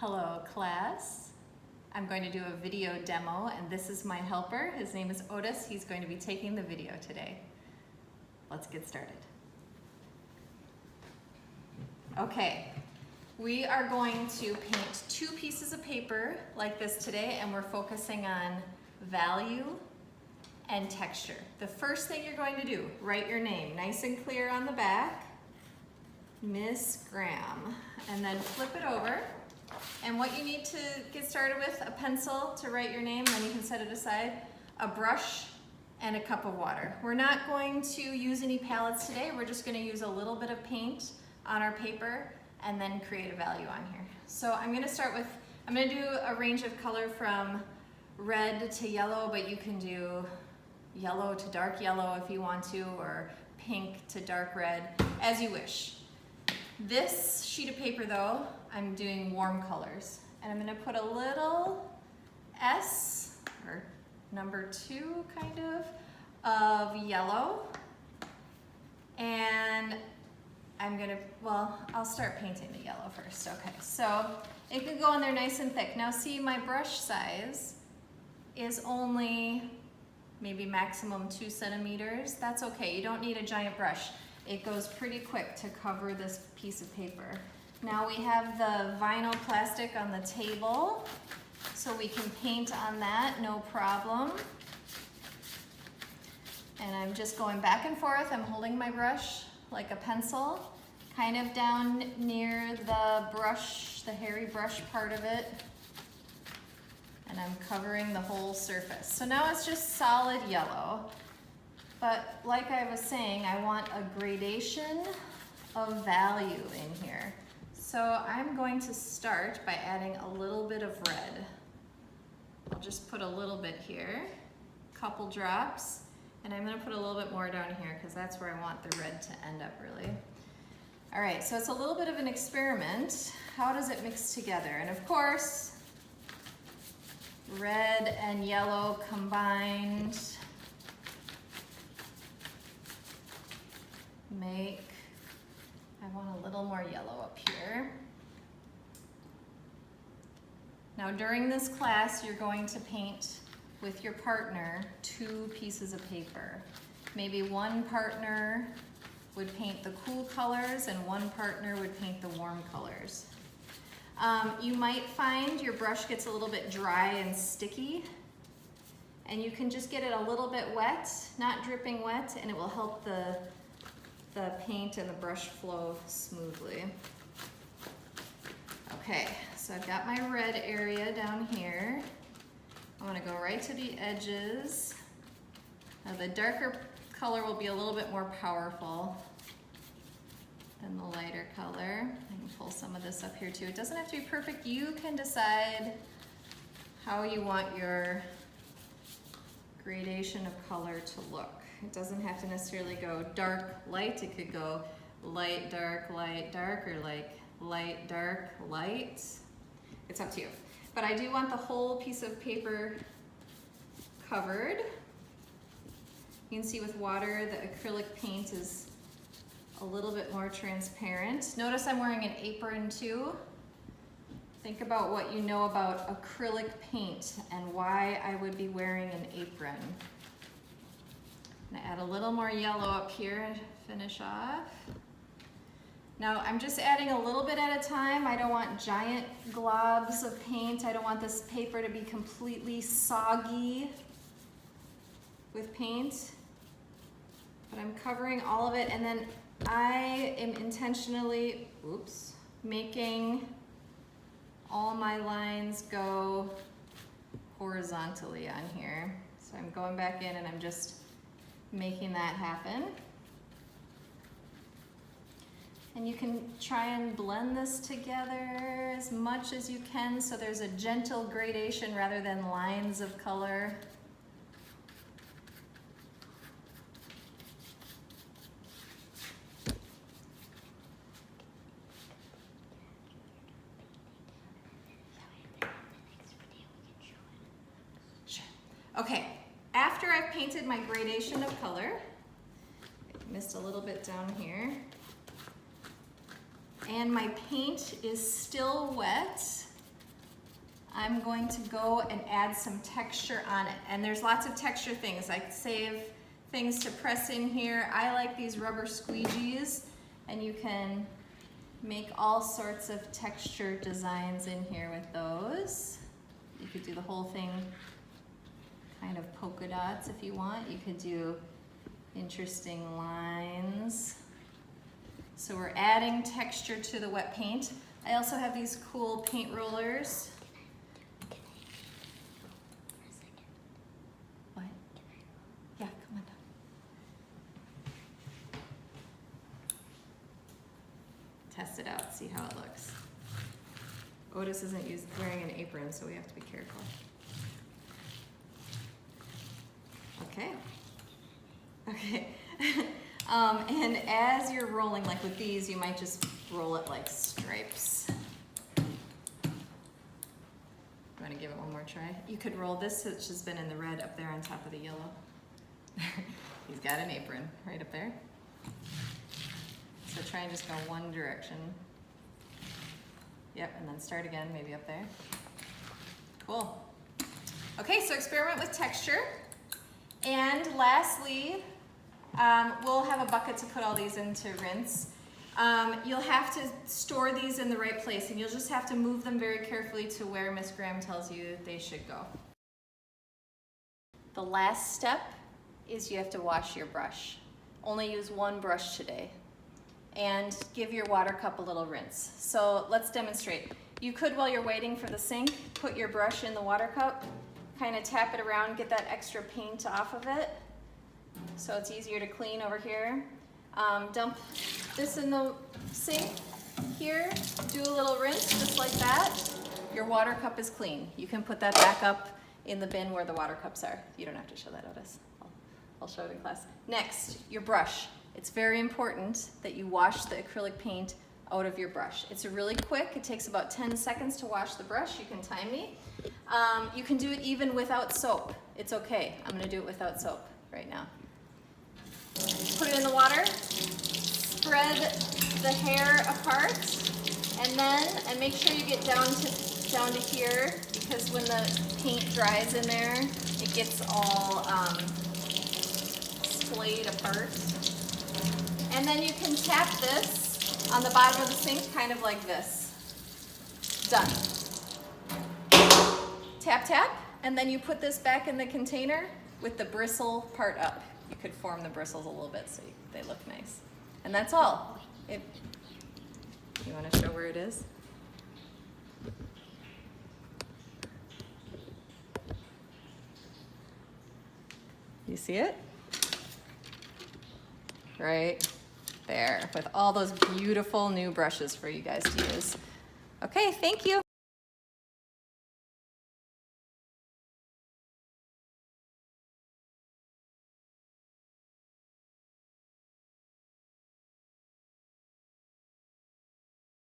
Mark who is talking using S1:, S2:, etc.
S1: Hello class. I'm going to do a video demo and this is my helper. His name is Otis. He's going to be taking the video today. Let's get started. Okay, we are going to paint two pieces of paper like this today and we're focusing on value and texture. The first thing you're going to do, write your name nice and clear on the back, Miss Graham, and then flip it over. And what you need to get started with, a pencil to write your name, then you can set it aside, a brush, and a cup of water. We're not going to use any palettes today, we're just going to use a little bit of paint on our paper and then create a value on here. So I'm going to start with, I'm going to do a range of color from red to yellow, but you can do yellow to dark yellow if you want to, or pink to dark red, as you wish. This sheet of paper though, I'm doing warm colors. And I'm gonna put a little S, or number 2 kind of yellow. And I'm gonna, well, I'll start painting the yellow first. Okay, so it can go on there nice and thick. Now see, my brush size is only maybe maximum 2 centimeters. That's okay, you don't need a giant brush. It goes pretty quick to cover this piece of paper. Now we have the vinyl plastic on the table, so we can paint on that, no problem. And I'm just going back and forth. I'm holding my brush like a pencil, kind of down near the brush, the hairy brush part of it. And I'm covering the whole surface. So now it's just solid yellow. But like I was saying, I want a gradation of value in here. So I'm going to start by adding a little bit of red. I'll just put a little bit here, a couple drops, and I'm gonna put a little bit more down here because that's where I want the red to end up really. All right, so it's a little bit of an experiment. How does it mix together? And of course, red and yellow combined make, I want a little more yellow up here. Now during this class, you're going to paint with your partner 2 pieces of paper. Maybe one partner would paint the cool colors and one partner would paint the warm colors. You might find your brush gets a little bit dry and sticky, and you can just get it a little bit wet, not dripping wet, and it will help the paint and the brush flow smoothly. Okay, so I've got my red area down here. I want to go right to the edges. Now the darker color will be a little bit more powerful than the lighter color. I can pull some of this up here too. It doesn't have to be perfect. You can decide how you want your gradation of color to look. It doesn't have to necessarily go dark, light. It could go light, dark, or like light, dark, light. It's up to you. But I do want the whole piece of paper covered. You can see with water, the acrylic paint is a little bit more transparent. Notice I'm wearing an apron too. Think about what you know about acrylic paint and why I would be wearing an apron. I'm gonna add a little more yellow up here and finish off. Now I'm just adding a little bit at a time. I don't want giant globs of paint. I don't want this paper to be completely soggy with paint. But I'm covering all of it, and then I am intentionally, making all my lines go horizontally on here. So I'm going back in and I'm just making that happen. And you can try and blend this together as much as you can so there's a gentle gradation rather than lines of color. Okay, after I've painted my gradation of color, I missed a little bit down here, and my paint is still wet, I'm going to go and add some texture on it. And there's lots of texture things. I save things to press in here. I like these rubber squeegees, and you can make all sorts of texture designs in here with those. You could do the whole thing kind of polka dots if you want. You could do interesting lines. So we're adding texture to the wet paint. I also have these cool paint rollers. What? Yeah, come on down. Test it out, see how it looks. Otis isn't wearing an apron, so we have to be careful. Okay. Okay. And as you're rolling, like with these, you might just roll it like stripes. You want to give it one more try? You could roll this, which has been in the red up there on top of the yellow. He's got an apron right up there. So try and just go one direction. Yep, and then start again, maybe up there. Cool. Okay, so experiment with texture. And lastly, we'll have a bucket to put all these into rinse. You'll have to store these in the right place, and you'll just have to move them very carefully to where Miss Graham tells you they should go. The last step is you have to wash your brush. Only use one brush today. And give your water cup a little rinse. So let's demonstrate. You could, while you're waiting for the sink, put your brush in the water cup, kind of tap it around, get that extra paint off of it, so it's easier to clean over here. Dump this in the sink here, do a little rinse just like that. Your water cup is clean. You can put that back up in the bin where the water cups are. You don't have to show that, Otis. I'll show it in class. Next, your brush. It's very important that you wash the acrylic paint out of your brush. It's really quick. It takes about 10 seconds to wash the brush. You can time me. You can do it even without soap. It's okay. I'm going to do it without soap right now. Put it in the water. Spread the hair apart, and make sure you get down to here, because when the paint dries in there, it gets all splayed apart. And then you can tap this on the bottom of the sink, kind of like this. Done. Tap, tap, and then you put this back in the container with the bristle part up. You could form the bristles a little bit so they look nice. And that's all. You want to show where it is? You see it? Right there, with all those beautiful new brushes for you guys to use. Okay, thank you.